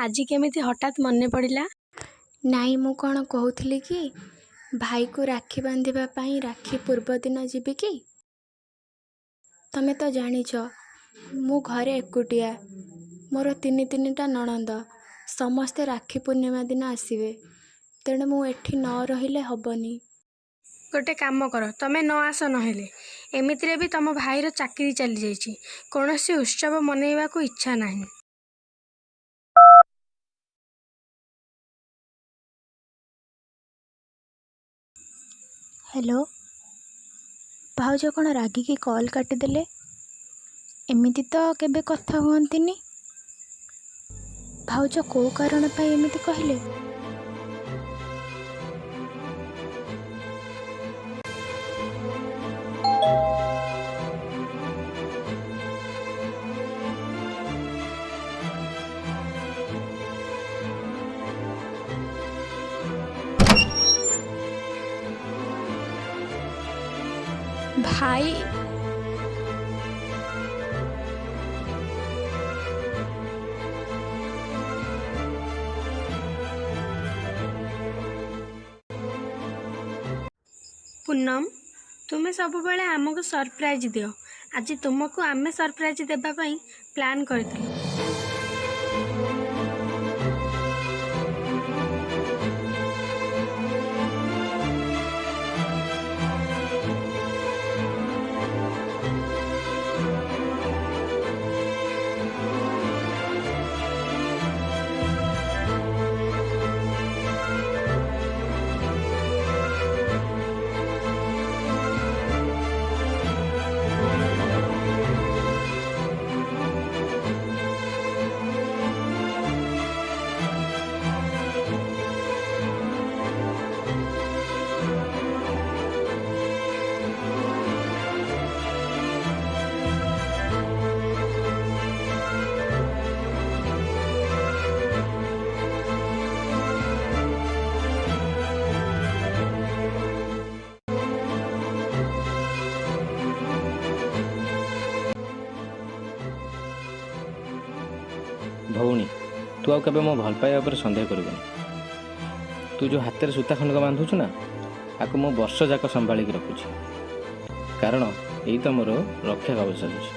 ଆଜି କେମିତି ହଠାତ୍ ମନେ ପଡ଼ିଲା? ନାଇଁ, ମୁଁ କ'ଣ କହୁଥିଲି କି ଭାଇକୁ ରାକ୍ଷୀ ବାନ୍ଧିବା ପାଇଁ ରାକ୍ଷୀ ପୂର୍ବଦିନ ଯିବି କି? ତମେ ତ ଜାଣିଛ ମୁଁ ଘରେ ଏକୁଟିଆ। ମୋର ତିନିଟା ନଣନ୍ଦ, ସମସ୍ତେ ରାକ୍ଷୀ ପୂର୍ଣ୍ଣିମା ଦିନ ଆସିବେ। ତେଣୁ ମୁଁ ଏଠି ନ ରହିଲେ ହବନି। ଗୋଟେ କାମ କର, ତମେ ନ ଆସ ନହେଲେ। ଏମିତିରେ ବି ତମ ଭାଇର ଚାକିରି ଚାଲିଯାଇଛି, କୌଣସି ଉତ୍ସବ ମନେଇବାକୁ ଇଚ୍ଛା ନାହିଁ। ହ୍ୟାଲୋ, ଭାଉଜ କ'ଣ ରାଗିକି କଲ୍ କାଟିଦେଲେ? ଏମିତି ତ କେବେ କଥା ହୁଅନ୍ତିନି। ଭାଉଜ କୋଉ କାରଣ ପାଇଁ ଏମିତି କହିଲେ? ଭାଇ ପୂନମ, ତୁମେ ସବୁବେଳେ ଆମକୁ ସରପ୍ରାଇଜ୍ ଦିଅ। ଆଜି ତୁମକୁ ଆମେ ସରପ୍ରାଇଜ୍ ଦେବା ପାଇଁ ପ୍ଲାନ୍ କରିଥିଲୁ। ଭଉଣୀ, ତୁ ଆଉ କେବେ ମୋ ଭଲ ପାଇବା ଉପରେ ସନ୍ଦେହ କରିବୁନି। ତୁ ଯେଉଁ ହାତରେ ସୂତା ଖଣ୍ଡକ ବାନ୍ଧୁଛୁ ନା, ଆକୁ ମୁଁ ବର୍ଷ ଯାକ ସମ୍ଭାଳିକି ରଖୁଛି। କାରଣ ଏଇ ତ ମୋର ରକ୍ଷା କବଚ ଚାଲୁଛି।